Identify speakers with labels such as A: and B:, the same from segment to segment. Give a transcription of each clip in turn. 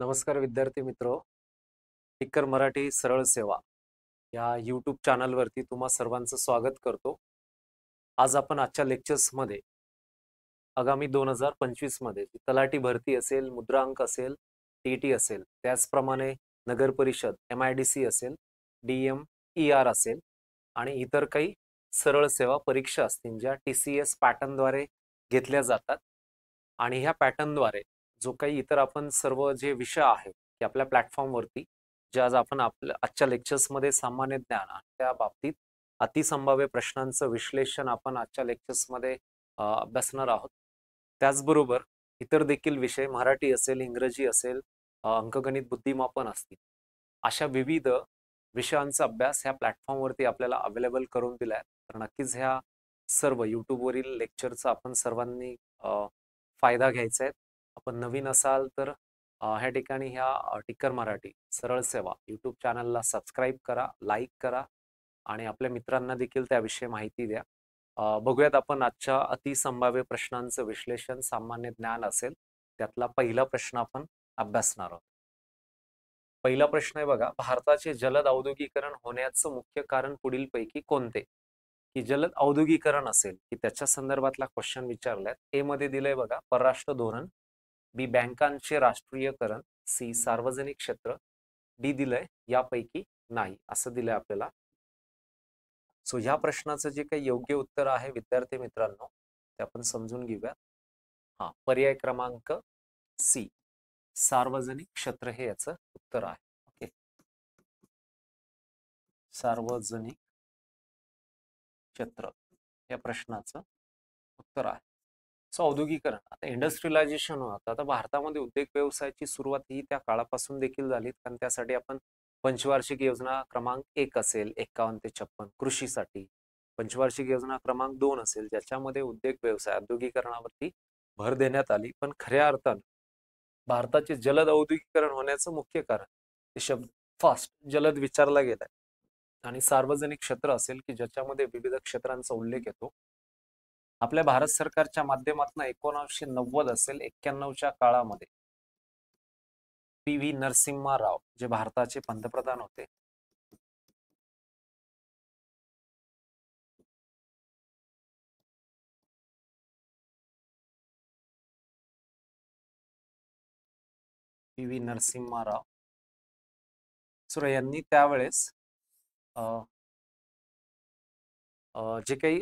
A: नमस्कार विद्यार्थी मित्रो. टिक्कर मराठी सरळ सेवा या यूट्यूब चॅनलवरती तुम्हा सर्वांचं स्वागत करतो. आज आपण आजच्या लेक्चर्समध्ये आगामी 2025 मध्ये जी तलाठी भरती असेल, मुद्रांक असेल, टीईटी असेल, त्याचप्रमाणे नगर परिषद, MIDC असेल, DM, ER असेल आणि इतर काही सरळ सेवा परीक्षा असतील ज्या TCS पॅटर्नद्वारे घेतल्या जातात. आणि ह्या पॅटर्नद्वारे जो काही इतर आपण सर्व जे विषय आहेत की आपल्या प्लॅटफॉर्मवरती जे आज आपण आपल्या आजच्या लेक्चर्समध्ये सामान्य ज्ञान आणि त्या बाबतीत अतिसंभाव्य प्रश्नांचं विश्लेषण आपण आजच्या लेक्चर्समध्ये अभ्यासणार आहोत. त्याचबरोबर इतर देखील विषय मराठी असेल, इंग्रजी असेल, अंकगणित बुद्धिमापन असतील, अशा विविध विषयांचा अभ्यास ह्या प्लॅटफॉर्मवरती आपल्याला अवेलेबल करून दिला आहे. तर नक्कीच ह्या सर्व यूट्यूबवरील लेक्चरचा आपण सर्वांनी फायदा घ्यायचा आहे. आपण नवीन असाल तर ह्या ठिकाणी ह्या टिक्कर मराठी सरळ सेवा यूट्यूब चॅनलला सबस्क्राईब करा, लाईक करा आणि आपल्या मित्रांना देखील त्याविषयी माहिती द्या. बघूयात आपण आजच्या अतिसंभाव्य प्रश्नांचं विश्लेषण सामान्य ज्ञान असेल त्यातला पहिला प्रश्न आपण अभ्यासणार आहोत. पहिला प्रश्न आहे बघा, भारताचे जलद औद्योगिकरण होण्याचं मुख्य कारण पुढीलपैकी कोणते? की जलद औद्योगिकरण असेल की त्याच्या संदर्भातला क्वेश्चन विचारलाय. ए मध्ये दिलंय बघा परराष्ट्र धोरण, बी बँकांचे राष्ट्रीयकरण, सी सार्वजनिक क्षेत्र, डी दिलंय यापैकी नाही असं दिलंय आपल्याला. सो ह्या प्रश्नाचं जे काही योग्य उत्तर आहे विद्यार्थी मित्रांनो ते आपण समजून घेऊया. पर्याय क्रमांक सी सार्वजनिक क्षेत्र हे याचं उत्तर आहे. ओके, सार्वजनिक क्षेत्र या प्रश्नाचं उत्तर आहे. सो औद्योगिकरण आता इंडस्ट्रियलायझेशन होतं. आता भारतामध्ये उद्योग व्यवसायाची सुरुवात ही त्या काळापासून देखील झाली, कारण त्यासाठी आपण पंचवार्षिक योजना क्रमांक 1 असेल 51 ते 56 कृषीसाठी, पंचवार्षिक योजना क्रमांक 2 असेल ज्याच्यामध्ये उद्योग व्यवसाय औद्योगिकरणावरती भर देण्यात आली. पण खऱ्या अर्थानं भारताचे जलद औद्योगिकरण होण्याचं मुख्य कारण ते शब्द फास्ट जलद विचारला गेलाय आणि सार्वजनिक क्षेत्र असेल की ज्याच्यामध्ये विविध क्षेत्रांचा उल्लेख येतो. आपल्या भारत सरकारच्या माध्यमातून 1990 असेल 91च्या काळामध्ये PV नरसिम्हा राव जे भारताचे पंतप्रधान होते, PV नरसिम्हा राव सुरे यांनी त्यावेळेस जे काही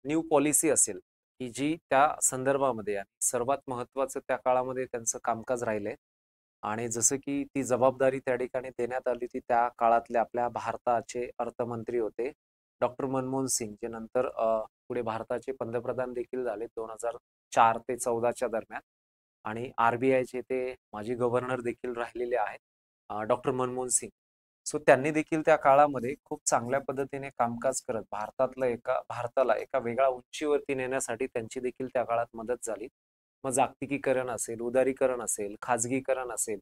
A: न्यू पॉलिसी असेल की जी त्या संदर्भामध्ये आणि सर्वात महत्त्वाचं त्या काळामध्ये त्यांचं कामकाज राहिलंय आणि जसं की ती जबाबदारी त्या ठिकाणी देण्यात आली ती त्या काळातले आपल्या भारताचे अर्थमंत्री होते डॉक्टर मनमोहन सिंग, जे नंतर पुढे भारताचे पंतप्रधान देखील झाले 2004 ते 14च्या दरम्यान. आणि RBIचे ते माजी गव्हर्नर देखील राहिलेले आहेत डॉक्टर मनमोहन सिंग. सो त्यांनी देखील त्या काळामध्ये खूप चांगल्या पद्धतीने कामकाज करत भारताला एका वेगळ्या उंचीवरती नेण्यासाठी त्यांची देखील त्या काळात मदत झाली. मग जागतिकीकरण असेल, उदारीकरण असेल, खाजगीकरण असेल,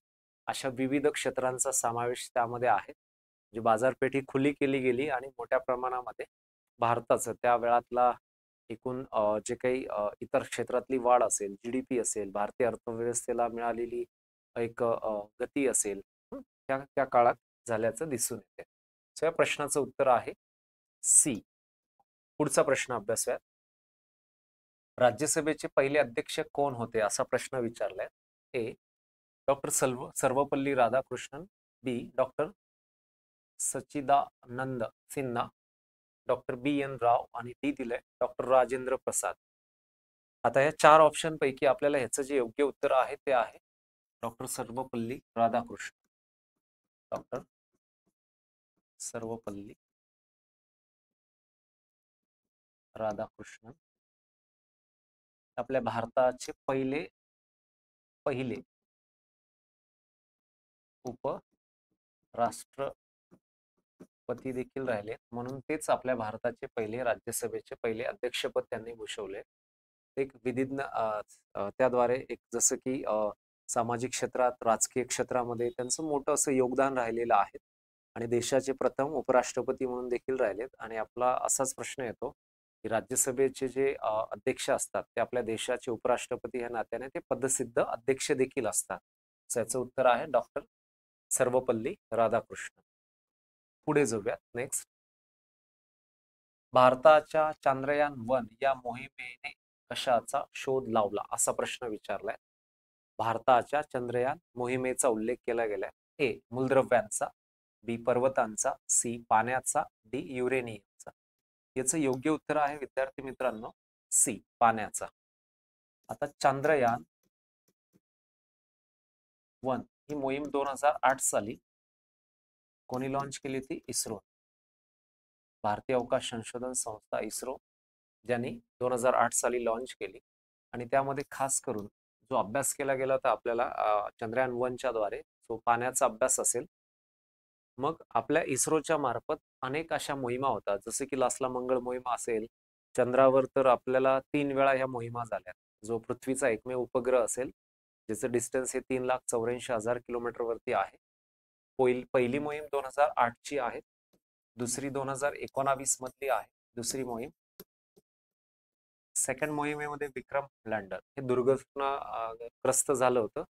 A: अशा विविध क्षेत्रांचा समावेश त्यामध्ये आहे. म्हणजे बाजारपेठ खुली केली गेली आणि मोठ्या प्रमाणामध्ये भारताचं त्या वेळातला एकूण जे काही इतर क्षेत्रातली वाढ असेल, GDP असेल, भारतीय अर्थव्यवस्थेला मिळालेली एक गती असेल, त्या त्या काळात झाल्याचं दिसून येते. सो या प्रश्नाचं उत्तर आहे सी. पुढचा प्रश्न अभ्यासूया. राज्यसभेचे पहिले अध्यक्ष कोण होते असा प्रश्न विचारलाय. ए डॉक्टर सर्वपल्ली राधाकृष्णन, बी डॉक्टर सच्चिदानंद सिन्हा, डॉक्टर BN राव आणि डी दिलंय डॉक्टर राजेंद्र प्रसाद. आता या 4 ऑप्शन पैकी आपल्याला ह्याचं जे योग्य उत्तर आहे ते आहे डॉक्टर सर्वपल्ली राधाकृष्णन. डॉक्टर सर्वपल्ली राधाकृष्णन आपल्या भारताचे पहिले उपराष्ट्रपती देखील राहिले, म्हणून तेच आपल्या भारताचे पहिले राज्यसभेचे पहिले अध्यक्षपद त्यांनी भूषवले. एक विधिज्ञ त्याद्वारे एक जसं की सामाजिक क्षेत्रात, राजकीय क्षेत्रामध्ये त्यांचं मोठं असं योगदान राहिलेलं आहे आणि देशाचे प्रथम उपराष्ट्रपती म्हणून देखील राहिलेत. आणि आपला असाच प्रश्न येतो की राज्यसभेचे जे अध्यक्ष असतात ते आपल्या देशाचे उपराष्ट्रपती या नात्याने ते पदसिद्ध अध्यक्ष देखील असतात. याचं उत्तर आहे डॉक्टर सर्वपल्ली राधाकृष्णन. पुढे जाऊयात. नेक्स्ट, भारताच्या चांद्रयान-1 या मोहिमेने कशाचा शोध लावला, असा प्रश्न विचारलाय. भारताच्या चंद्रयान मोहिमेचा उल्लेख केला गेलाय. ए मूलद्रव्यांचा, बी पर्वतांचा, सी पाण्याचा, डी युरेनियमचा. याचं योग्य उत्तर आहे विद्यार्थी मित्रांनो सी पाण्याचा. आता चांद्रयान 1 ही मोहीम 2008 साली कोणी लॉन्च केली होती? इस्रो, भारतीय अवकाश संशोधन संस्था इस्रो, ज्यांनी 2008 साली लॉन्च केली. आणि त्यामध्ये खास करून जो अभ्यास केला गेला होता आपल्याला चंद्रयान 1च्या द्वारे, तो पाण्याचा अभ्यास असेल. मग आपल्या इस्रोच्या मार्फत अनेक अशा मोहिमा होतात, जसे की लास्टला मंगळ मोहिमा असेल. चंद्रावर तर आपल्याला 3 वेळा ह्या मोहिमा झाल्या. जो पृथ्वीचा एकमेव उपग्रह असेल, ज्याचं डिस्टन्स हे 3,84,000 किलोमीटर वरती आहे. पहिली मोहीम 2008 ची आहे, दुसरी 2019 मधली आहे. दुसरी मोहीम. सेकंड मोहिमेमध्ये विक्रम लँडर हे दुर्घटनाग्रस्त झालं होतं,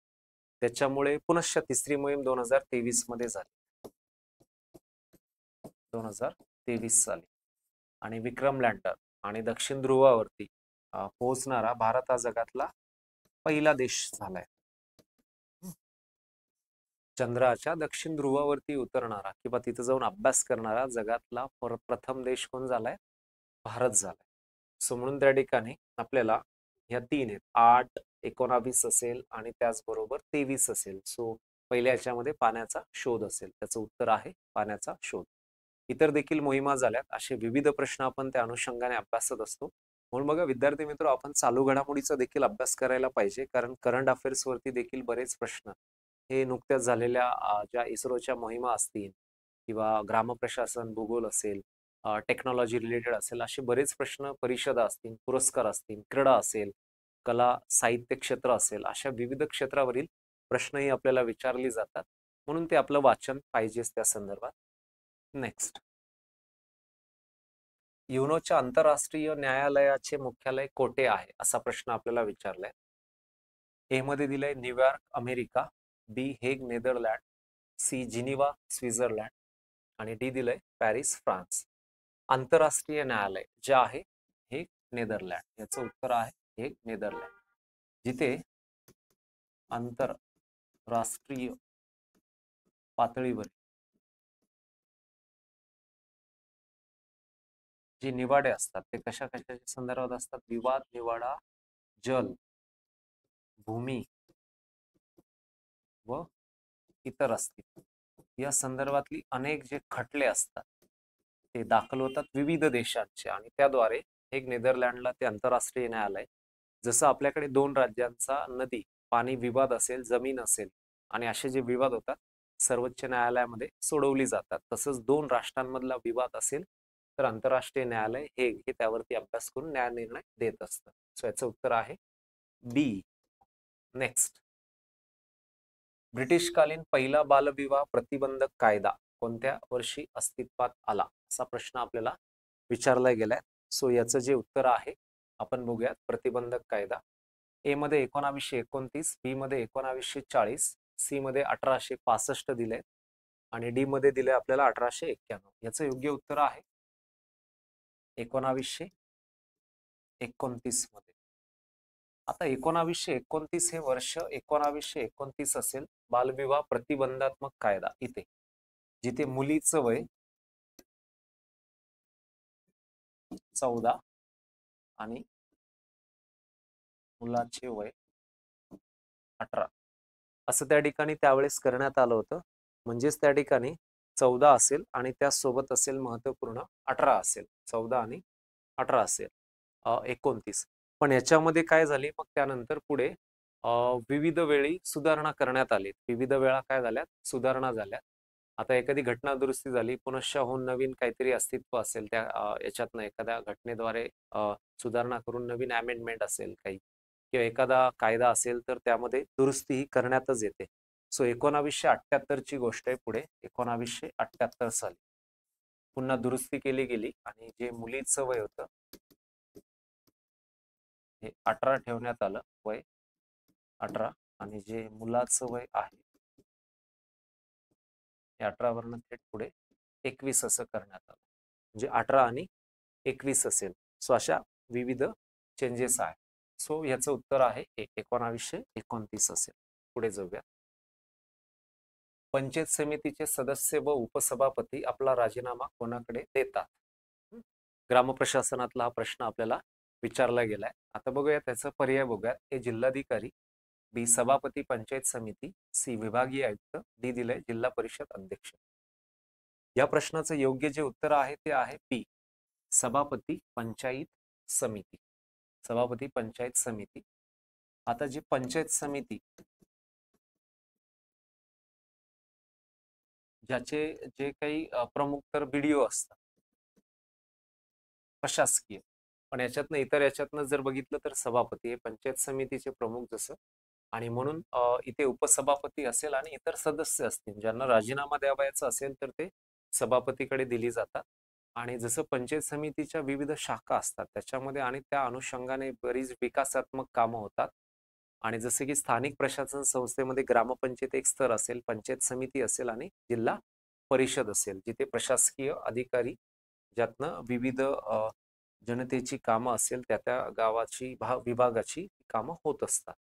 A: त्याच्यामुळे पुनश्च तिसरी मोहीम 2023 मध्ये झाली, 2023 साली. आणि विक्रम लँडर आणि दक्षिण ध्रुवावरती पोहोचणारा भारत हा जगातला पहिला देश झालाय. चंद्राच्या दक्षिण ध्रुवावरती उतरणारा किंवा तिथे जाऊन अभ्यास करणारा जगातला प्रथम देश कोण झालाय? भारत झालाय. सो म्हणून त्या ठिकाणी आपल्याला ह्या 3 आहेत, 8, 19 असेल आणि त्याचबरोबर 23 असेल. सो पहिल्या याच्यामध्ये पाण्याचा शोध असेल, त्याचं उत्तर आहे पाण्याचा शोध. इतर देखील मोहिमा झाल्यात, असे विविध प्रश्न आपण त्या अनुषंगाने अभ्यासत असतो. म्हणून बघा विद्यार्थी मित्र, आपण चालू घडामोडीचा देखील अभ्यास करायला पाहिजे, कारण करंट अफेअर्स वरती देखील बरेच प्रश्न हे नुकत्याच झालेल्या ज्या इस्रोच्या मोहिमा असतील किंवा ग्रामप्रशासन, भूगोल असेल, टेक्नॉलॉजी रिलेटेड असेल, असे बरेच प्रश्न, परिषदा असतील, पुरस्कार असतील, क्रीडा असेल, कला साहित्य क्षेत्र असेल, अशा विविध क्षेत्रावरील प्रश्नही आपल्याला विचारले जातात. म्हणून ते आपलं वाचन पाहिजेच त्या संदर्भात. नेक्स्ट, युनोच्या आंतरराष्ट्रीय न्यायालयाचे मुख्यालय कोठे आहे, असा प्रश्न आपल्याला विचारलाय. ए मध्ये दिलंय New York America, B Hague Netherland, C Geneva Switzerland आणि डी दिलंय पॅरिस फ्रान्स. आंतरराष्ट्रीय न्यायालय जे आहे हेग नेदरलँड, याचं उत्तर आहे हेग नेदरलँड, जिथे आंतरराष्ट्रीय पातळीवर जे निवाडे असतात ते कशा कशाच्या संदर्भात असतात? विवाद, निवाडा, जल, भूमी व इतर असतील, या संदर्भातली अनेक जे खटले असतात ते दाखल होतात विविध देशांचे, आणि त्याद्वारे एक नेदरलँडला ते आंतरराष्ट्रीय न्यायालय, जसं आपल्याकडे 2 राज्यांचा नदी पाणी विवाद असेल, जमीन असेल, आणि असे जे विवाद होतात सर्वोच्च न्यायालयामध्ये सोडवली जातात, तसंच 2 राष्ट्रांमधला विवाद असेल तर आंतरराष्ट्रीय न्यायालय हे त्यावरती अभ्यास करून न्याय निर्णय देत असतं. सो याचं उत्तर आहे बी. नेक्स्ट, ब्रिटिशकालीन पहिला बालविवाह प्रतिबंधक कायदा कोणत्या वर्षी अस्तित्वात आला, असा प्रश्न आपल्याला विचारला गेलाय. सो याचं जे उत्तर आहे आपण बघूयात. प्रतिबंधक कायदा ए मध्ये 1929, बी मध्ये 1940, सी मध्ये 1865 दिले आणि डी मध्ये दिले आपल्याला 1891. याचं योग्य उत्तर आहे 1929 मध्ये. आता 1929 हे वर्ष 1929 असेल बालविवाह प्रतिबंधात्मक कायदा इथे, जिथे मुलीचं वय 14 आणि मुलाचे वय 18 असं त्या ठिकाणी त्यावेळेस करण्यात आलं होतं. म्हणजेच त्या ठिकाणी 14 असेल आणि त्यासोबत असेल महत्वपूर्ण 18 असेल, 14 आणि 18 असेल 29. पण याच्यामध्ये काय झाली मग त्यानंतर पुढे विविध वेळी सुधारणा करण्यात आली. विविध वेळा काय झाल्यात? सुधारणा झाल्या. आता एखादी घटना दुरुस्ती झाली, पुनश्च होऊन नवीन काहीतरी अस्तित्व असेल त्या याच्यातनं एखाद्या घटनेद्वारे सुधारणा करून नवीन अमेंडमेंट असेल काही, किंवा एखादा कायदा असेल तर त्यामध्ये दुरुस्ती ही करण्यातच येते. सो 1978 ची गोष्ट आहे. पुढे 1978 साली पुन्हा दुरुस्ती केली गेली आणि जे मुलीचं वय होतं हे 18 ठेवण्यात आलं, वय 18 आणि जे मुलाचं वय आहे हे 18 वरनं थेट पुढे 21 असं करण्यात आलं. म्हणजे 18 आणि 21 असेल. सो अशा विविध चेंजेस आहेत. सो याचं उत्तर आहे 1929 असेल. पुढे जाऊया. पंचायत समितीचे सदस्य व उपसभापती आपला राजीनामा कोणाकडे देतात? ग्रामप्रशासनातला हा प्रश्न आपल्याला विचारला गेलाय. आता बघूया त्याचा पर्याय बघूयात. ए जिल्हाधिकारी, बी सभापती पंचायत समिती, सी विभागीय आयुक्त, डी दिलंय जिल्हा परिषद अध्यक्ष. या प्रश्नाचं योग्य जे उत्तर आहे ते आहे बी सभापती पंचायत समिती. सभापती पंचायत समिती. आता जी पंचायत समिती ज्याचे जे काही प्रमुख तर बीडीओ असतात प्रशासकीय, पण याच्यातनं इतर याच्यातनं जर बघितलं तर सभापती हे पंचायत समितीचे प्रमुख जसं, आणि म्हणून इथे उपसभापती असेल आणि इतर सदस्य असतील ज्यांना राजीनामा द्यावयाचा असेल तर ते सभापतीकडे दिली जातात. आणि जसं पंचायत समितीच्या विविध शाखा असतात त्याच्यामध्ये आणि त्या अनुषंगाने बरीच विकासात्मक कामं होतात. आणि जसं की स्थानिक प्रशासन संस्थेमध्ये ग्रामपंचायत एक स्तर असेल, पंचायत समिती असेल आणि जिल्हा परिषद असेल, जिथे प्रशासकीय अधिकारी ज्यातनं विविध जनतेची कामं असेल त्या त्या गावाची विभागाची कामं होत असतात.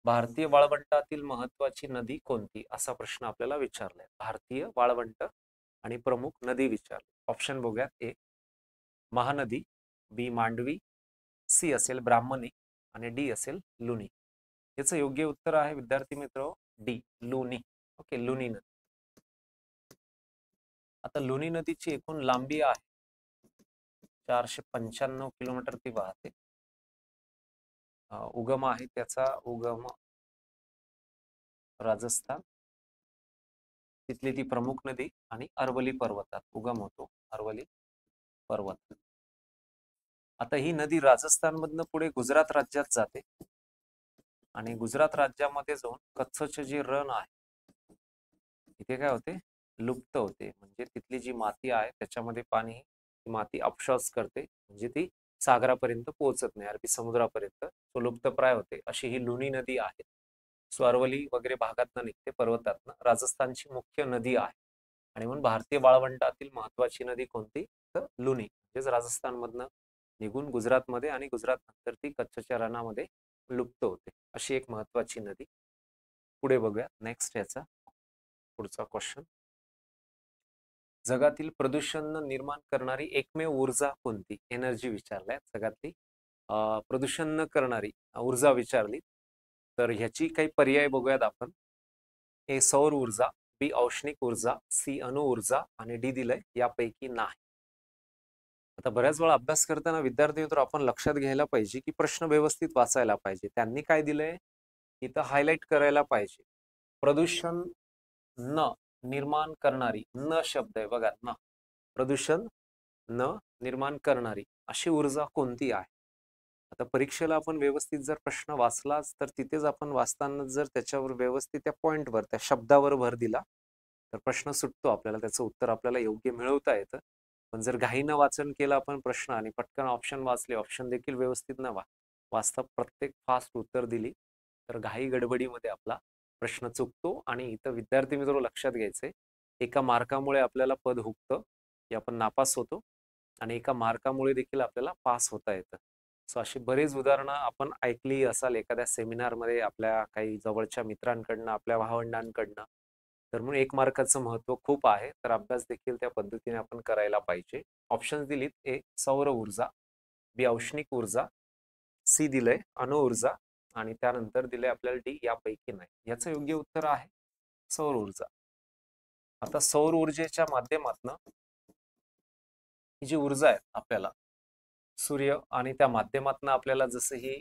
A: भारतीय वाळवंटातील महत्वाची नदी कोणती असा प्रश्न आपल्याला विचारलाय. भारतीय वाळवंट आणि प्रमुख नदी विचारली. ऑप्शन बघूयात. ए महानदी, बी मांडवी, सी असेल ब्राह्मणी आणि डी असेल लुनी. याचं योग्य उत्तर आहे विद्यार्थी मित्र डी लुनी. ओके, लुनी नदी. आता लुनी नदीची एकूण लांबी आहे 495 किलोमीटर ती वाहते. उगम आहे त्याचा उगम राजस्थान, तिथली ती प्रमुख नदी आणि अरवली पर्वतात उगम होतो. अरवली पर्वत. आता ही नदी राजस्थान मधनं पुढे गुजरात राज्यात जाते आणि गुजरात राज्यामध्ये जाऊन कच्छचे जे रण आहे तिथे काय होते, लुप्त होते. म्हणजे तिथली जी माती आहे त्याच्यामध्ये पाणी माती अपश्वास करते, म्हणजे ती सागरापर्यंत पोहोचत नाही, अरबी समुद्रापर्यंत तो लुप्तप्राय होते. अशी ही लुनी नदी आहे. स्वारवली वगैरे भागातनं निघते, पर्वतातनं. राजस्थानची मुख्य नदी आहे आणि म्हणून भारतीय वाळवंटातील महत्वाची नदी कोणती तर लुनी, म्हणजेच राजस्थानमधनं निघून गुजरातमध्ये आणि गुजरात नंतर ती कच्छच्या रणामध्ये लुप्त होते. अशी एक महत्वाची नदी. पुढे बघूया नेक्स्ट याचा पुढचा क्वेश्चन. जगातील प्रदूषण निर्माण करणारी एकमेव ऊर्जा कोणती? एनर्जी विचारलाय. जगातली प्रदूषण न करणारी ऊर्जा विचारली तर ह्याची काही पर्याय बघूयात आपण. ए सौर ऊर्जा, बी औष्णिक ऊर्जा, सी अणु ऊर्जा आणि डी दिलंय यापैकी नाही. आता बऱ्याच वेळा अभ्यास करताना विद्यार्थी मित्र आपण लक्षात घ्यायला पाहिजे की प्रश्न व्यवस्थित वाचायला पाहिजे. त्यांनी काय दिलंय इथं हायलाइट करायला पाहिजे. प्रदूषण न निर्माण करणारी, न शब्द आहे बघा, न प्रदूषण न निर्माण करणारी अशी ऊर्जा कोणती आहे? आता परीक्षेला आपण व्यवस्थित जर प्रश्न वाचलाच तर तिथेच आपण वाचताना जर त्याच्यावर व्यवस्थित त्या पॉइंटवर त्या शब्दावर भर दिला तर प्रश्न सुटतो आपल्याला, त्याचं उत्तर आपल्याला योग्य मिळवता येतं. पण जर घाईनं वाचन केलं आपण प्रश्न आणि पटकन ऑप्शन वाचले, ऑप्शन देखील व्यवस्थित न वाचता प्रत्येक फास्ट उत्तर दिली तर घाई गडबडीमध्ये आपला प्रश्न चुकतो. आणि इथं विद्यार्थी मित्र लक्षात घ्यायचे, एका मार्कामुळे आपल्याला पद हुकतं की आपण नापास होतो आणि एका मार्कामुळे देखील आपल्याला पास होता येतं. सो अशी बरेच उदाहरणं आपण ऐकली असाल एखाद्या सेमिनारमध्ये आपल्या काही जवळच्या मित्रांकडनं, आपल्या भावंडांकडनं. तर म्हणून एक मार्काचं महत्व खूप आहे, तर अभ्यास देखील त्या पद्धतीने आपण करायला पाहिजे. ऑप्शन्स दिलीत. ए सौर ऊर्जा, बी औष्णिक ऊर्जा, सी दिलंय अणु ऊर्जा आणि त्यानंतर दिले आपल्याला डी यापैकी नाही. याचं योग्य उत्तर आहे सौर ऊर्जा. आता सौर ऊर्जेच्या माध्यमातून ही जी ऊर्जा आहे आपल्याला सूर्य आणि त्या माध्यमातून आपल्याला जसं ही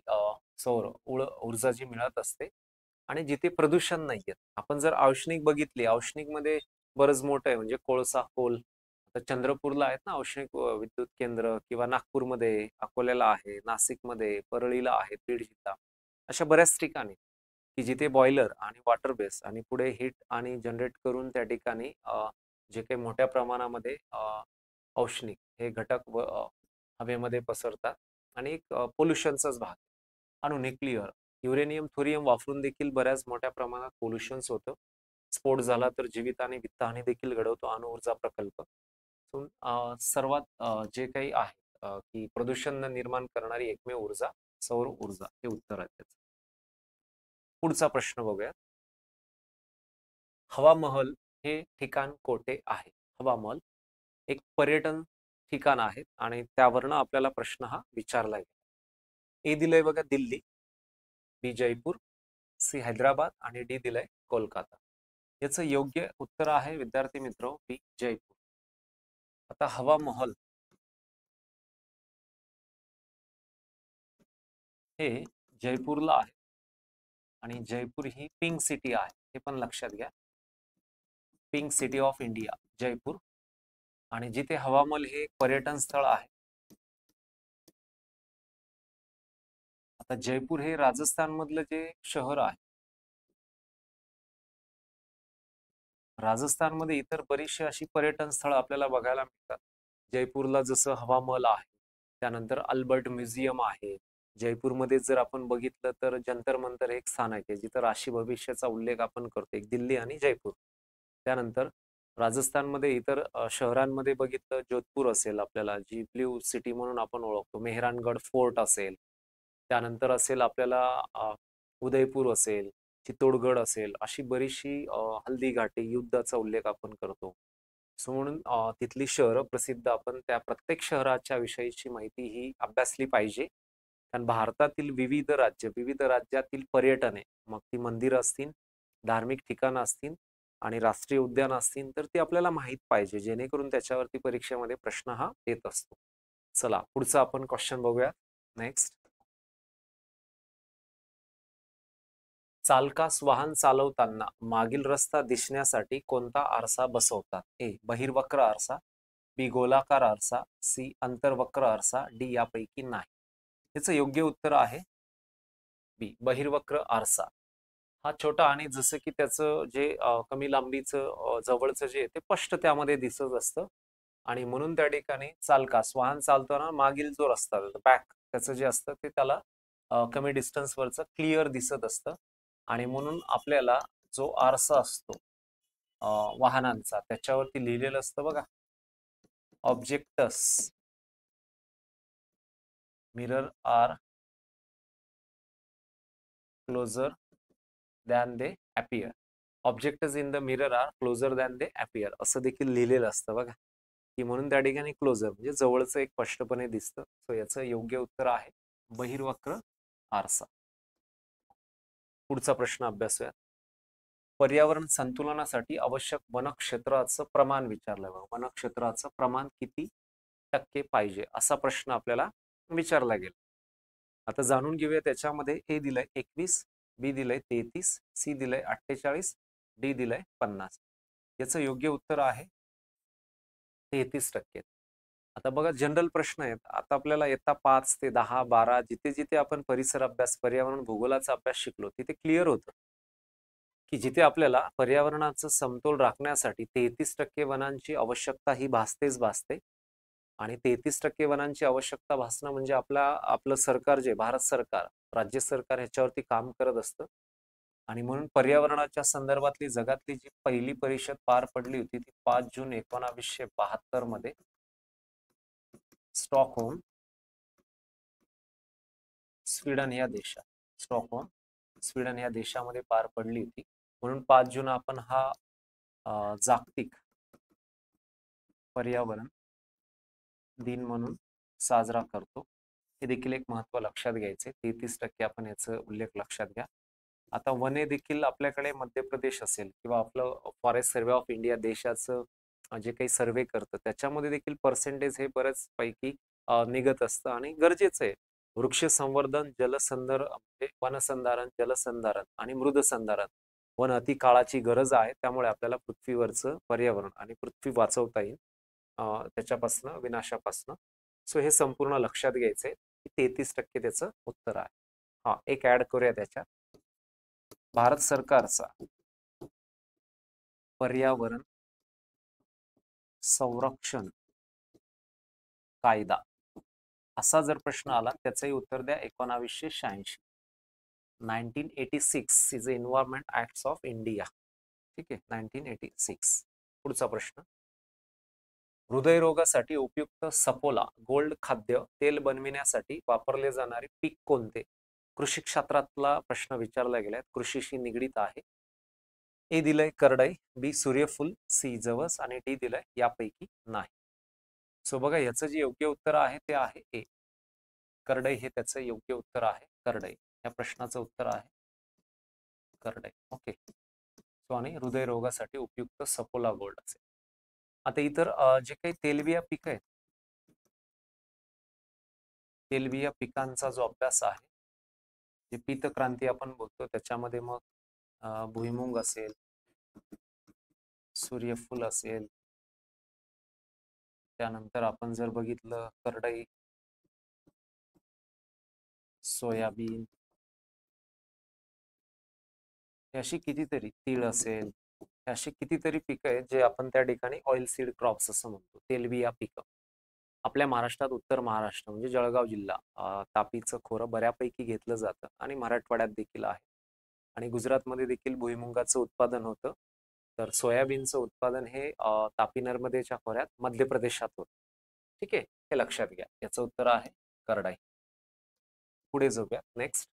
A: सौर ऊर्जा जी मिळत असते आणि जिथे प्रदूषण नाहीये. आपण जर औष्णिक बघितली, औष्णिक मध्ये बरंच मोठं आहे, म्हणजे कोळसा, कोल. आता चंद्रपूरला आहेत ना औष्णिक विद्युत केंद्र, किंवा नागपूरमध्ये, अकोल्याला आहे, नाशिकमध्ये, परळीला आहे, बीड जिल्हा, अशा बऱ्याच ठिकाणी की जिथे बॉयलर आणि वॉटर बेस आणि पुढे हीट आणि जनरेट करून त्या ठिकाणी जे काही मोठ्या प्रमाणामध्ये औष्णिक हे घटक हवेमध्ये पसरतात आणि एक पोल्युशनचाच भाग. अणु न्यूक्लिअर युरेनियम थोरियम वापरून देखील बऱ्याच मोठ्या प्रमाणात पोल्युशन्स होतं. स्फोट झाला तर जीवित आणि वित्तहानी देखील घडवतो अणुऊर्जा प्रकल्प. सर्वात जे काही आहे की प्रदूषण निर्माण करणारी एकमेव ऊर्जा सौर ऊर्जा हे उत्तर आहे त्याचं. पुढचा प्रश्न बघूया. हवा महल हे ठिकाण कोठे आहे? हवा महल एक पर्यटन ठिकाण आहे आणि त्यावरनं आपल्याला प्रश्न हा विचारला गेला. ए दिलंय बघा दिल्ली, बी जयपूर, सी हैदराबाद आणि डी दिलंय कोलकाता. याचं योग्य उत्तर आहे विद्यार्थी मित्र बी जयपूर. आता हवा महल हे जयपूरला आहे आणि जयपूर ही पिंक सिटी आहे हे पण लक्षात घ्या. Pink city of India Jaipur. आणि जिथे हवामहल हे एक पर्यटन स्थळ आहे. आता जयपूर हे राजस्थान मधलं जे शहर आहे, राजस्थानमध्ये इतर बरीचशी अशी पर्यटन स्थळं आपल्याला बघायला मिळतात. जयपूरला जसं हवामहल आहे, त्यानंतर अल्बर्ट म्युझियम आहे. जयपूरमध्ये जर आपण बघितलं तर जंतर मंतर एक स्थान आहे जिथं राशी भविष्याचा उल्लेख आपण करतो, एक दिल्ली आणि जयपूर. त्यानंतर राजस्थानमध्ये इतर शहरांमध्ये बघितलं जोधपूर असेल, आपल्याला जी ब्ल्यू सिटी म्हणून आपण ओळखतो, मेहरानगड फोर्ट असेल, त्यानंतर असेल आपल्याला उदयपूर असेल, चित्तोडगड असेल, अशी बरीचशी हल्दी घाटी युद्धाचा उल्लेख आपण करतो. सो म्हणून तिथली शहरं प्रसिद्ध, आपण त्या प्रत्येक शहराच्या विषयीची माहिती ही अभ्यासली पाहिजे. कारण भारतातील विविध राज्यातील पर्यटन आहे, मग ती मंदिरं असतील, धार्मिक ठिकाणं असतील आणि राष्ट्रीय उद्यान असतील, तर ती आपल्याला माहीत पाहिजे, जेणेकरून त्याच्यावरती परीक्षेमध्ये प्रश्न हा येत असतो. चला पुढचा आपण क्वेश्चन बघूया. नेक्स्ट. चालकास वाहन चालवताना मागील रस्ता दिसण्यासाठी कोणता आरसा बसवतात? ए बहिर्वक्र आरसा, बी गोलाकार आरसा, सी अंतर्वक्र आरसा, डी यापैकी नाही. याचं योग्य उत्तर आहे बी बहिर्वक्र आरसा. हा छोटा आणि जसं की त्याचं जे कमी लांबीचं जवळचं जे ते स्पष्ट त्यामध्ये दिसत असतं आणि म्हणून त्या ठिकाणी चालकास वाहन चालताना मागील जो रस्ता बॅक त्याचं जे असतं ते त्याला कमी डिस्टन्सवरचं क्लिअर दिसत असतं आणि म्हणून आपल्याला जो आरसा असतो वाहनांचा त्याच्यावरती लिहिलेलं असतं बघा, objects mirror are closer than they appear. Objects in the mirror are closer than they appear असं देखील लिहिलेलं असतं बघा, की म्हणून त्या ठिकाणी क्लोजर म्हणजे जवळचं एक स्पष्टपणे दिसतं. सो याचं योग्य उत्तर आहे बहिर्वक्र आरसा. पुढचा प्रश्न अभ्यासूया. पर्यावरण संतुलनासाठी आवश्यक वनक्षेत्राचं प्रमाण विचारलं बघा. वनक्षेत्राचं प्रमाण किती टक्के पाहिजे असा प्रश्न आपल्याला विचारला गेला. आता जाणून घेऊया त्याच्यामध्ये. ए दिलंय 21, बी दिलंय 33, सी दिलंय 48, डी दिलंय 50. याचं योग्य उत्तर आहे 33%. आता बघा जनरल प्रश्न आहेत. आता आपल्याला इयत्ता 5 ते 10, 12 जिथे जिथे आपण परिसर अभ्यास, पर्यावरण भूगोलाचा अभ्यास शिकलो तिथे क्लिअर होतं की जिथे आपल्याला पर्यावरणाचं समतोल राखण्यासाठी 33% वनांची आवश्यकता ही भासतेच भासते. आणि 33% वनांची आवश्यकता भासणं म्हणजे आपलं सरकार जे भारत सरकार, राज्य सरकार ह्याच्यावरती काम करत असतं. आणि म्हणून पर्यावरणाच्या संदर्भातली जगातली जी पहिली परिषद पार पडली होती ती 5 जून 1972 मध्ये स्टॉकहोम स्वीडन या देशात, स्टॉकहोम स्वीडन या देशामध्ये पार पडली होती. म्हणून 5 जून आपण हा जागतिक पर्यावरण दिन म्हणून साजरा करतो. हे देखील एक महत्त्व लक्षात घ्यायचे. 33% आपण याचा उल्लेख लक्षात घ्या. आता वने देखील आपल्याकडे मध्य प्रदेश असेल किंवा आपलं फॉरेस्ट सर्वे ऑफ इंडिया देशाचं जे काही सर्वे करतं त्याच्यामध्ये देखील पर्सेंटेज हे बऱ्याच पैकी निघत असतं आणि गरजेचं आहे. वृक्ष संवर्धन, म्हणजे वनसंधारण, जलसंधारण आणि मृदसंधारण वन अति काळाची गरज आहे. त्यामुळे आपल्याला पृथ्वीवरचं पर्यावरण आणि पृथ्वी वाचवता येईल त्याच्यापासनं, विनाशापासनं. सो हे संपूर्ण लक्षात घ्यायचंय की 33% त्याचं उत्तर आहे. हा एक ऍड करूया त्याच्यात. भारत सरकारचा पर्यावरण संरक्षण कायदा असा जर प्रश्न आला त्याचंही उत्तर द्या 1986. 1986 is environment acts of India. ठीक आहे, 1986. पुढचा प्रश्न. हृदयरोगासाठी उपयुक्त सपोला गोल्ड खाद्य तेल बनविण्यासाठी वापरले जाणारे पीक कोणते? कृषी क्षेत्रातला प्रश्न विचारला गेलाय, कृषीशी निगडीत आहे. ए दिलंय करडई, बी सूर्यफूल, सी जवस आणि डी दिलंय यापैकी नाही. सो बघा, याचं जे योग्य उत्तर आहे ते आहे ए, करडई हे त्याचं योग्य उत्तर आहे. करडई या प्रश्नाचं उत्तर आहे करडई. ओके. सो आणि हृदयरोगासाठी उपयुक्त सपोला गोल्ड असेल. आता इतर जे काही तेलबिया पिकं आहेत, तेलबिया पिकांचा जो अभ्यास आहे, जे पीतक्रांती आपण बोलतो त्याच्यामध्ये मग भुईमुंग असेल, सूर्यफूल असेल, त्यानंतर आपण जर बघितलं करडई, सोयाबीन, अशी कितीतरी, तीळ असेल, अशी कितीतरी पिकं आहेत जे आपण त्या ठिकाणी ऑइल सीड क्रॉप्स असं म्हणतो, तेलबिया पिकं. आपल्या महाराष्ट्रात उत्तर महाराष्ट्र म्हणजे जळगाव जिल्हा, तापीचं खोरं बऱ्यापैकी घेतलं जातं आणि मराठवाड्यात देखील आहे. आणि गुजरातमध्ये देखील भुईमुगाचं उत्पादन होतं. तर सोयाबीनचं उत्पादन हे तापी नर्मदेच्या खोऱ्यात मध्य प्रदेशात होतं. ठीक आहे, हे लक्षात घ्या. याचं उत्तर आहे करडाई. पुढे जाऊया. नेक्स्ट.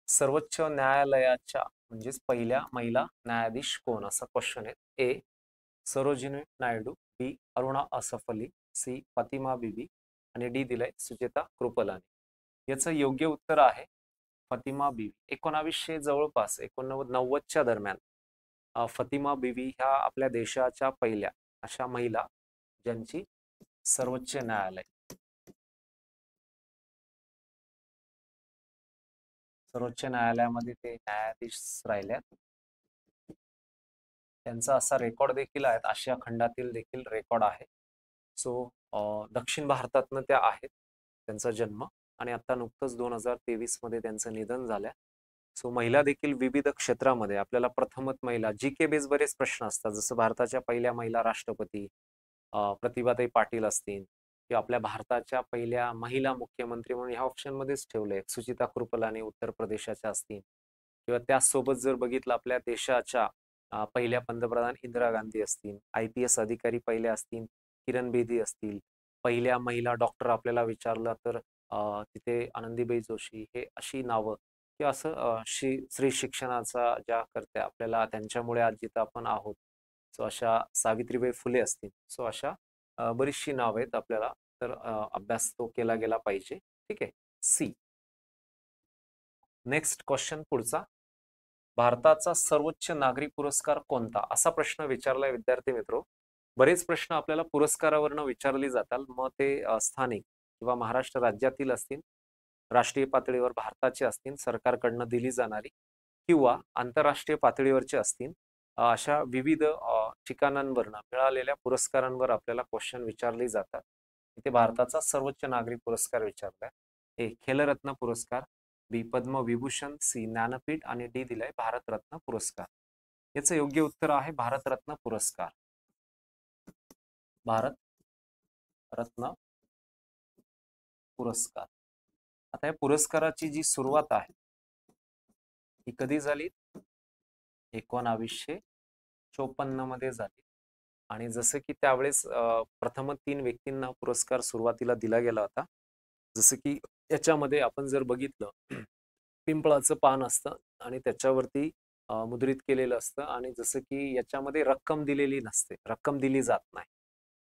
A: सर्वोच्च न्यायालयाच्या म्हणजेच पहिल्या महिला न्यायाधीश कोण, असा क्वेश्चन आहे. ए सरोजिनी नायडू, बी अरुणा असफ अली, सी फातिमा बीबी आणि डी दिलंय सुचेता कृपलानी. याचं योग्य उत्तर आहे फातिमा बीबी. 1900 जवळपास 89-90च्या दरम्यान फातिमा बीबी ह्या आपल्या देशाच्या पहिल्या अशा महिला ज्यांची सर्वोच्च न्यायालयामध्ये ते न्यायाधीश राहिल्यात. त्यांचा असा रेकॉर्ड देखील आहे, आशिया खंडातील देखील रेकॉर्ड आहे. सो दक्षिण भारतातनं त्या आहेत, त्यांचा जन्म, आणि आता नुकतंच 2023 मध्ये त्यांचं निधन झालंय. सो महिला देखील विविध क्षेत्रामध्ये, आपल्याला प्रथमच महिला GK बेस बरेच प्रश्न असतात, जसं भारताच्या पहिल्या महिला राष्ट्रपती प्रतिभाताई पाटील असतील, किंवा आपल्या भारताच्या पहिल्या महिला मुख्यमंत्री म्हणून ह्या ऑप्शन मध्येच ठेवलंय सुचिता कृपलानी उत्तर प्रदेशाच्या असतील, किंवा त्याचसोबत जर बघितलं आपल्या देशाच्या पहिल्या पंतप्रधान इंदिरा गांधी असतील, IPS अधिकारी पहिल्या असतील किरण बेदी असतील, पहिल्या महिला डॉक्टर आपल्याला विचारलं तर तिथे आनंदीबेन जोशी, हे अशी नावं, किंवा असं स्त्री शिक्षणाचा ज्या करते आपल्याला, त्यांच्यामुळे आज जिथं आपण आहोत. सो अशा सावित्रीबाई फुले असतील. सो अशा बरीचशी नावं आहेत आपल्याला, तर अभ्यास तो केला गेला पाहिजे. ठीक आहे, सी. नेक्स्ट क्वेश्चन पुढचा. भारताचा सर्वोच्च नागरी पुरस्कार कोणता, असा प्रश्न विचारलाय विद्यार्थी मित्रो. बरेच प्रश्न आपल्याला पुरस्कारावरनं विचारले जातात, मग ते स्थानिक किंवा महाराष्ट्र राज्यातील असतील, राष्ट्रीय पातळीवर भारताचे असतील सरकारकडनं दिली जाणारी, किंवा आंतरराष्ट्रीय पातळीवरचे असतील, अशा विविध ठिकाणांवरनं मिळालेल्या पुरस्कारांवर आपल्याला क्वेश्चन विचारले जातात. इथे भारताचा सर्वोच्च नागरी पुरस्कार विचारलाय. ए खेलरत्न पुरस्कार, बी पद्मविभूषण, सी ज्ञानपीठ आणि डी दिलाय भारतरत्न पुरस्कार. याचं योग्य उत्तर आहे भारतरत्न पुरस्कार. भारतरत्न पुरस्कार. आता या पुरस्काराची जी सुरुवात आहे ही कधी झाली? 1954 मध्ये झाली. आणि जसं की त्यावेळेस प्रथम 3 व्यक्तींना पुरस्कार सुरुवातीला दिला गेला होता. जसं की याच्यामध्ये आपण जर बघितलं, पिंपळाचं पान असतं आणि त्याच्यावरती मुद्रित केलेलं असतं, आणि जसं की याच्यामध्ये रक्कम दिलेली नसते, रक्कम दिली जात नाही.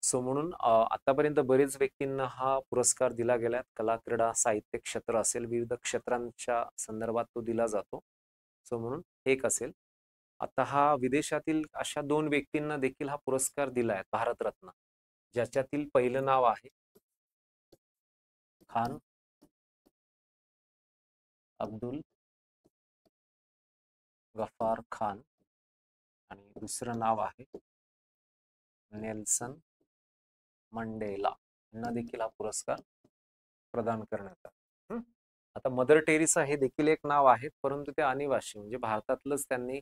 A: सो म्हणून आतापर्यंत बरेच व्यक्तींना हा पुरस्कार दिला गेला. कला, क्रीडा, साहित्य क्षेत्र असेल, विविध क्षेत्रांच्या संदर्भात तो दिला जातो. सो म्हणून एक असेल. आता हा विदेशातील अशा 2 व्यक्तींना देखील हा पुरस्कार दिलाय भारतरत्न, ज्याच्यातील पहिलं नाव आहे खान अब्दुल गफार खान, आणि दुसरं नाव आहे नेल्सन मंडेला. यांना देखील हा पुरस्कार प्रदान करण्यात आला. आता मदर टेरेसा हे देखील एक नाव आहे, परंतु ते अनिवासी म्हणजे भारतातलंच त्यांनी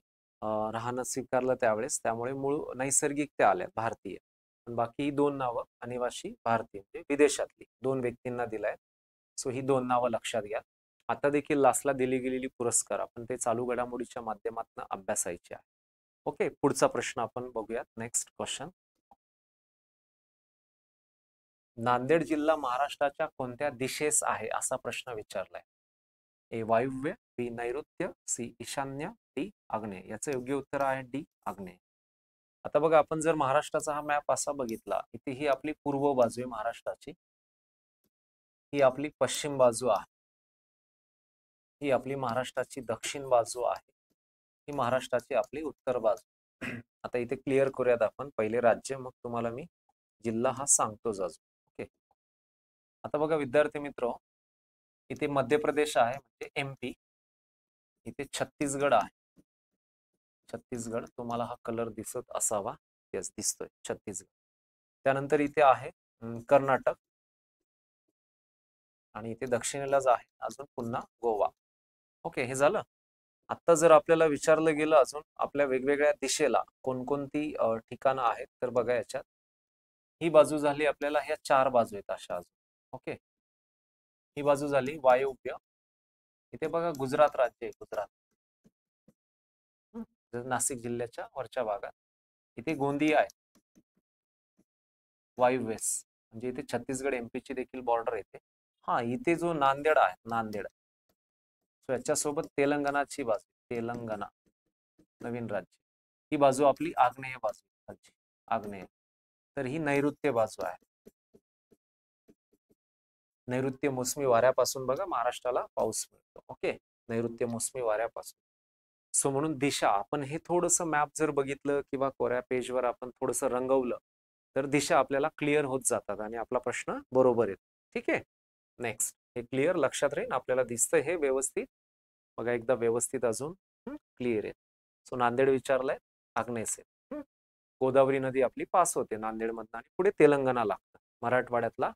A: राहणं स्वीकारलं त्यावेळेस, त्यामुळे मूळ नैसर्गिक ते आल्या भारतीय. पण बाकी 2 नावं अनिवासी भारतीय म्हणजे विदेशातली 2 व्यक्तींना दिलाय. सो ही 2 नावं लक्षात घ्या. आता देखील लास्टला दिली गेलेली पुरस्कार आपण ते चालू घडामोडीच्या माध्यमातून अभ्यासायचे आहे. ओके, पुढचा प्रश्न आपण बघूयात. Next question. नांदेड जिल्हा महाराष्ट्राच्या कोणत्या दिशेस आहे असा प्रश्न विचारलाय. ए वायुव्य, बी नैऋत्य, सी ईशान्य, डी आग्नेय. याचं योग्य उत्तर आहे डी आग्नेय. आता बघा, आपण जर महाराष्ट्राचा हा मॅप असा बघितला, इथे ही आपली पूर्व बाजू आहे महाराष्ट्राची, ही आपली पश्चिम बाजू आहे, ही आपली महाराष्ट्राची दक्षिण बाजू आहे, ही महाराष्ट्राची आपली उत्तर बाजू. आता इथे क्लिअर करूयात आपण पहिले राज्य, मग तुम्हाला मी जिल्हा हा सांगतोच अजून. ओके, आता बघा विद्यार्थी मित्र, इथे मध्य प्रदेश आहे म्हणजे MP, इथे छत्तीसगड आहे. छत्तीसगड, तुम्हाला हा कलर दिसत असावा. यस, दिसतोय छत्तीसगड. त्यानंतर इथे आहे कर्नाटक, आणि इथे दक्षिणेलाच आहे अजून पुन्हा गोवा. ओके, हे झालं. आता जर आपल्याला विचारलं गेलं अजून आपल्या वेगवेगळ्या दिशेला कोणकोणती ठिकाणं आहेत, तर बघा याच्यात ही बाजू झाली आपल्याला, ह्या 4 बाजू आहेत अशा अजून. ओके, ही बाजू झाली वायव्य. इथे बघा गुजरात राज्य आहे, गुजरात, नाशिक जिल्ह्याच्या वरच्या भागात. इथे गोंदिया आहे वायुव्येस, म्हणजे इथे छत्तीसगड MP ची देखील बॉर्डर येते. हा, इथे जो नांदेड आहे, नांदेड, सो याच्यासोबत तेलंगणाची बाजू, तेलंगणा नवीन राज्य, ही बाजू आपली आग्नेय बाजू, आग्नेय. तर ही नैऋत्य बाजू आहे. नैऋत्य मोसमी वाऱ्यापासून बघा महाराष्ट्राला पाऊस मिळतो. ओके, नैऋत्य मोसमी वाऱ्यापासून. सो म्हणून दिशा, आपण हे थोडंसं मॅप जर बघितलं किंवा कोऱ्या पेजवर आपण थोडंसं रंगवलं तर दिशा आपल्याला क्लिअर होत जातात आणि आपला प्रश्न बरोबर येतो. ठीक आहे, नेक्स्ट. हे क्लिअर लक्षात राहील, आपल्याला दिसतंय हे व्यवस्थित. बघा एकदा व्यवस्थित अजून क्लिअर आहे. सो नांदेड विचारलंय, आग्नेय आहे. गोदावरी नदी आपली पास होते नांदेडमधनं आणि पुढे तेलंगणा लागतं. मराठवाड्यातला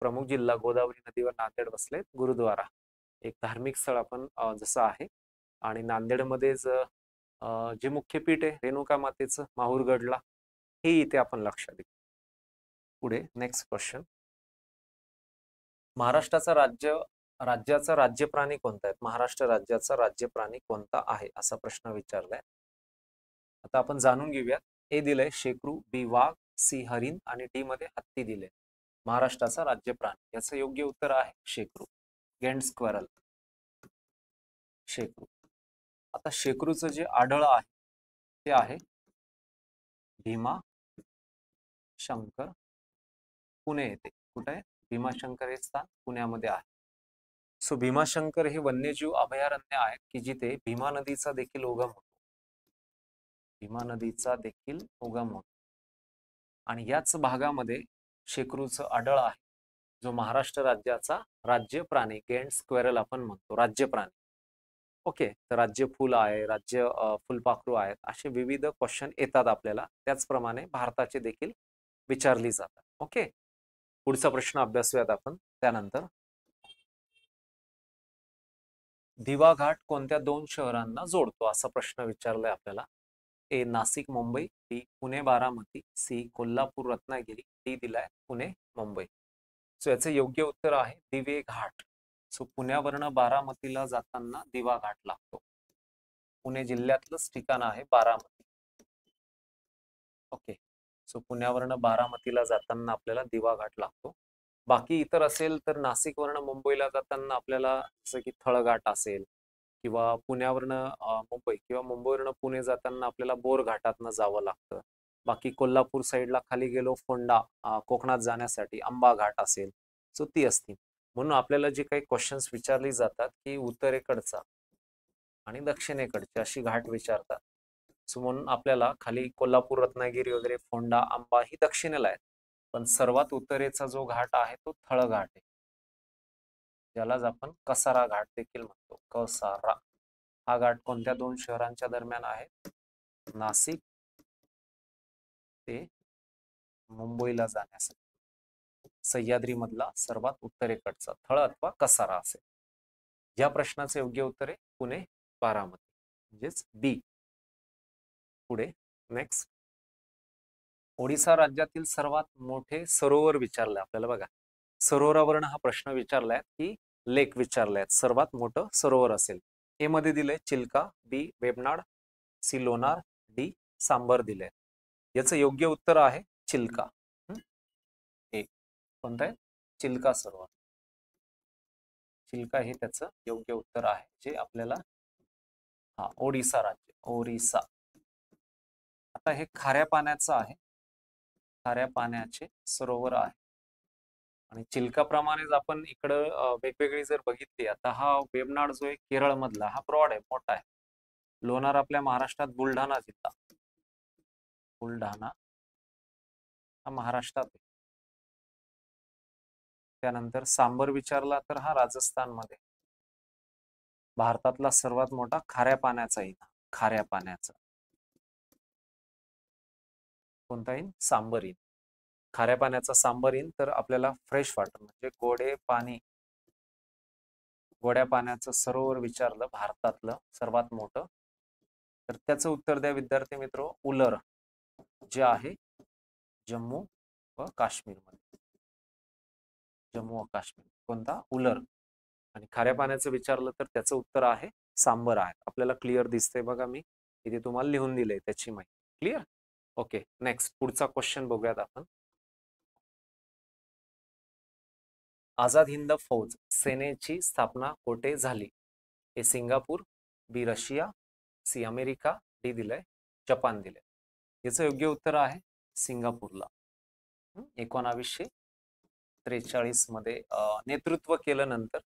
A: प्रमुख जिल्हा गोदावरी नदीवर नांदेड वसले. गुरुद्वारा, एक धार्मिक स्थळ आपण जसं आहे, आणि नांदेडमध्येच जे मुख्य पीठ आहे रेणुका मातेचं माहूरगडला, हे इथे आपण लक्षात घेऊ. पुढे नेक्स्ट क्वेश्चन. महाराष्ट्राचा राज्याचा राज्य प्राणी कोणता आहे? महाराष्ट्र राज्याचा राज्य प्राणी कोणता आहे असा प्रश्न विचारलाय. आता आपण जाणून घेऊयात. ए दिलंय शेकरू, बी वाघ, सी हरिण आणि डी मध्ये हत्ती दिले. महाराष्ट्राचा राज्य प्राणी, याचं योग्य उत्तर आहे शेकरू, गेंड स्क्वेरल, शेकरू. आता शेकरूचं जे आढळ आहे ते आहे भीमा शंकर, पुणे येथे. कुठे आहे? भीमाशंकर हे स्थान पुण्यामध्ये आहे. सो भीमाशंकर हे वन्यजीव अभयारण्य आहे की जिथे भीमा नदीचा देखील उगम होतो. भीमा नदीचा देखील उगम होतो आणि याच भागामध्ये शेकरूचं आढळ आहे, जो महाराष्ट्र राज्याचा राज्य प्राणी, गेंड स्क्वेरल आपण म्हणतो, राज्य प्राणी. ओके, तर राज्य फुल आहे, राज्य फुलपाखरू आहेत, असे विविध क्वेश्चन येतात आपल्याला. त्याचप्रमाणे भारताचे देखील विचारली जातात. ओके, पुढचा प्रश्न अभ्यासूयात आपण त्यानंतर. दिवा घाट कोणत्या 2 शहरांना जोडतो असा प्रश्न विचारलाय आपल्याला. ए नाशिक मुंबई, बी पुणे बारामती, सी कोल्हापूर रत्नागिरी, डी दिलाय पुणे मुंबई. सो याचं योग्य उत्तर आहे दिवे घाट. सो पुण्यावरनं बारामतीला जाताना दिवा घाट लागतो. पुणे जिल्ह्यातलंच ठिकाण आहे बारामती. ओके, सो पुण्यावरनं बारामतीला जाताना आपल्याला दिवा घाट लागतो. बाकी इतर असेल तर नाशिकवरनं मुंबईला जाताना आपल्याला जसं की थळघाट असेल, किंवा पुण्यावरनं मुंबई किंवा मुंबईवरनं पुणे जाताना आपल्याला बोर घाटातनं जावं लागतं. बाकी कोल्हापूर साईडला खाली गेलो फोंडा, कोकणात जाण्यासाठी आंबा घाट असेल, सो ती असतील. म्हणून आपल्याला जे काही क्वेश्चन्स विचारली जातात की उत्तरेकडचा आणि दक्षिणेकडचे अशी घाट विचारतात. सो म्हणून आपल्याला खाली कोल्हापूर रत्नागिरी वगैरे फोंडा आंबा ही दक्षिणेला आहेत, पण सर्वात उत्तरेचा जो घाट आहे तो थळघाट आहे, ज्यालाच आपण कसारा घाट देखील म्हणतो. कसारा हा घाट कोणत्या 2 शहरांच्या दरम्यान आहे? नाशिक ते मुंबईला जाण्यासाठी सह्याद्री मधला सर्वात उत्तरेकडचा थळ अथवा कसारा असेल. या प्रश्नाचे योग्य उत्तर आहे पुणे बारामती, म्हणजेच बी. पुढे नेक्स्ट. ओडिसा राज्यातील सर्वात मोठे सरोवर विचारलंय आपल्याला. बघा, सरोवरावरून हा प्रश्न विचारलाय की लेक विचारले आहेत, सर्वात मोठं सरोवर असेल. ए मध्ये दिले चिल्का, बी वेबनाड, सी लोणार, डी सांबर दिले. याचं योग्य उत्तर आहे चिल्का. ए कोणतं आहे? चिल्का सरोवर. चिल्का हे त्याचं योग्य उत्तर आहे, जे आपल्याला ओडिसा राज्य, ओरिसा. आता हे खाऱ्या पाण्याचं आहे, खाऱ्या पाण्याचे सरोवर आहे. आणि चिल्काप्रमाणेच आपण इकडं वेगवेगळी जर बघितली, आता हा वेबनाड जो आहे केरळ मधला, हा ब्रॉड आहे, मोठा आहे. लोणार आपल्या महाराष्ट्रात, बुलढाणा जिल्हा, बुलढाणा हा महाराष्ट्रात आहे. त्यानंतर सांबर विचारला तर हा राजस्थान मध्ये. भारतातला सर्वात मोठा खाऱ्या पाण्याचा येईल, खाऱ्या पाण्याचा कोणता येईल? सांबर येईल. खाऱ्या पाण्याचा सांबर येईल तर आपल्याला फ्रेश वॉटर म्हणजे गोड्या पाण्याचं सरोवर विचारलं भारतातलं सर्वात मोठं, तर त्याचं उत्तर द्या विद्यार्थी मित्र. उलर, जे आहे जम्मू व काश्मीर मध्ये. जम्मू व काश्मीर कोणता? उलर. आणि खाऱ्या पाण्याचं विचारलं तर त्याचं उत्तर आहे सांबर आहे. आपल्याला क्लिअर दिसतंय बघा, मी इथे तुम्हाला लिहून दिलंय त्याची माहिती. क्लिअर? ओके, नेक्स्ट पुढचा क्वेश्चन बघूयात आपण. आझाद हिंद फौज सेनेची स्थापना कोठे झाली? ए सिंगापूर, बी रशिया, सी अमेरिका, डी दिलंय जपान दिलंय. याचं योग्य उत्तर आहे सिंगापूरला. 1943 मध्ये नेतृत्व केलं. नंतर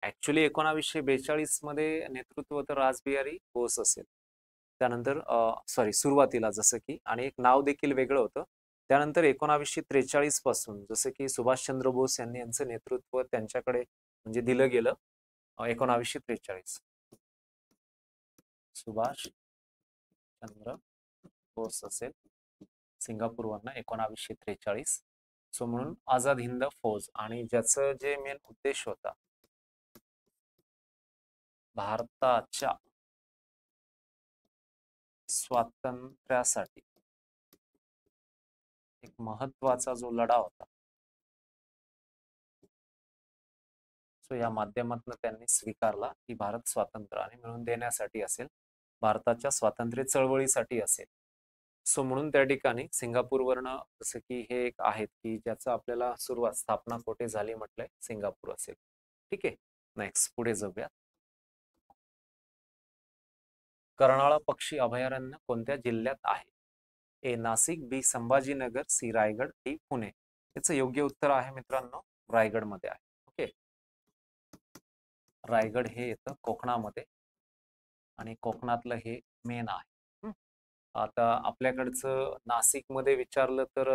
A: ऍक्च्युली 1942 मध्ये नेतृत्व तर रासबिहारी बोस असेल. त्यानंतर सुरुवातीला जसं की, आणि एक नाव देखील वेगळं होतं. त्यानंतर 1943 पासून जसं की सुभाषचंद्र बोस यांनी यांचं नेतृत्व त्यांच्याकडे म्हणजे दिलं गेलं. 1943 सुभाष चंद्र बोस असेल सिंगापूरवरनं 1943. सो म्हणून आझाद हिंद फौज, आणि ज्याचं जे मेन उद्देश होता भारताच्या स्वातंत्र्यासाठी, एक महत्वाचा जो लढा होता, सो या माध्यमातून त्यांनी स्वीकारला की भारत स्वतंत्र आणि मिळवून देण्यासाठी असेल, भारताच्या स्वातंत्र्य चळवळीसाठी असेल. सो म्हणून त्या ठिकाणी सिंगापूरवरनं जसं की हे एक आहेत की ज्याचं आपल्याला सुरुवात स्थापना कोठे झाली म्हटलंय, सिंगापूर असेल. ठीक आहे, नेक्स्ट पुढे जाऊया. कर्नाळा पक्षी अभयारण्य कोणत्या जिल्ह्यात आहे? ए नाशिक, बी संभाजीनगर, सी रायगड, डी पुणे. याचं योग्य उत्तर आहे मित्रांनो रायगड मध्ये आहे. ओके, रायगड हे येतं कोकणामध्ये, आणि कोकणातलं हे मेन आहे. आता आपल्याकडचं नाशिक मध्ये विचारलं तर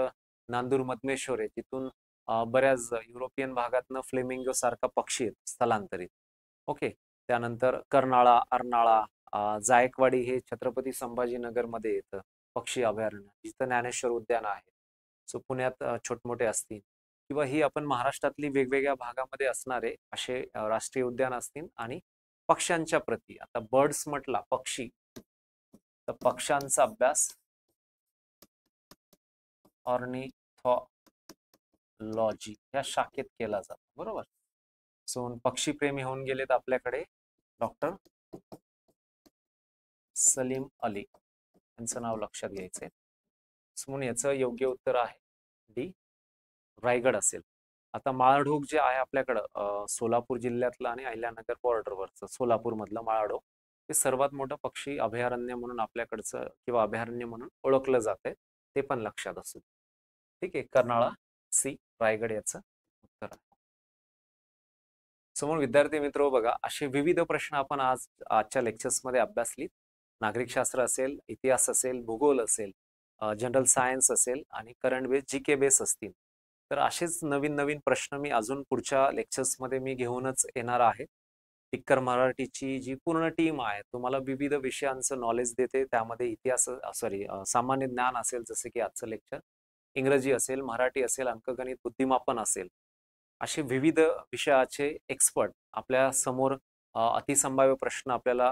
A: नांदूर मधमेश्वर आहे, तिथून बऱ्याच युरोपियन भागातनं फ्लेमिंगो सारखा पक्षी आहेत स्थलांतरित. ओके, त्यानंतर कर्नाळा, अर्नाळा, जायकवाडी हे छत्रपती संभाजीनगर मध्ये येतं पक्षी अभयारण्य, जिथं ज्ञानेश्वर उद्यान आहे. सो पुण्यात छोटमोठे असतील, किंवा ही आपण महाराष्ट्रातली वेगवेगळ्या भागामध्ये असणारे असे राष्ट्रीय उद्यान असतील. आणि पक्ष्यांच्या प्रती, आता बर्ड्स म्हटला पक्षी, तर पक्ष्यांचा अभ्यास ऑर्निथॉलॉजी या शाखेत केला जातो, बरोबर. सो पक्षी प्रेमी होऊन गेलेत आपल्याकडे डॉक्टर सलीम अली, यांचं नाव लक्षात घ्यायचंय. म्हणून याचं योग्य उत्तर आहे डी रायगड असेल. आता माळढोक जे आहे आपल्याकडं सोलापूर जिल्ह्यातलं आणि अहिल्यानगर बॉर्डरवरचं सोलापूर मधलं माळढोक, हे सर्वात मोठं पक्षी अभयारण्य म्हणून आपल्याकडचं किंवा अभयारण्य म्हणून ओळखलं जातंय, ते पण लक्षात असू. ठीक आहे, कर्नाळा सी, रायगड याचं उत्तर आहे. समोर विद्यार्थी मित्र बघा, असे विविध प्रश्न आपण आजच्या लेक्चर्समध्ये अभ्यासलीत. नागरिकशास्त्र असेल, इतिहास असेल, भूगोल असेल, जनरल सायन्स असेल, आणि करंट बेस, जीके बेस असतील. तर असेच नवीन नवीन प्रश्न मी अजून पुढच्या लेक्चर्समध्ये मी घेऊनच येणार आहे. टिक्कर मराठीची जी पूर्ण टीम आहे तुम्हाला विविध विषयांचं नॉलेज देते. त्यामध्ये इतिहास सामान्य ज्ञान असेल, जसे की आजचं लेक्चर, इंग्रजी असेल, मराठी असेल, अंकगणित, बुद्धिमापन असेल, असे विविध विषयाचे एक्सपर्ट आपल्या समोर अतिसंभाव्य प्रश्न आपल्याला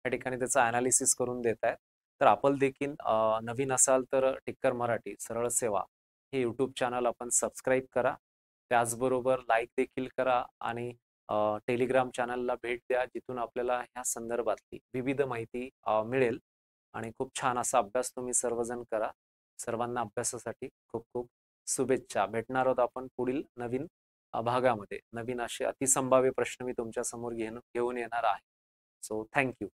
A: या ठिकाणी त्याचा अनालिसिस करून देत आहेत. तर आपण देखील नवीन असाल तर टिक्कर मराठी सरळ सेवा हे यूट्यूब चॅनल आपण सबस्क्राईब करा. त्याचबरोबर लाईक देखील करा, आणि टेलिग्राम चॅनलला भेट द्या, जिथून आपल्याला ह्या संदर्भातली विविध माहिती मिळेल आणि खूप छान असा अभ्यास तुम्ही सर्वजण करा. सर्वांना अभ्यासासाठी खूप खूप शुभेच्छा. भेटणार आहोत आपण पुढील नवीन भागामध्ये. नवीन असे अतिसंभाव्य प्रश्न मी तुमच्या समोर घेऊन येणार आहे. So thank you.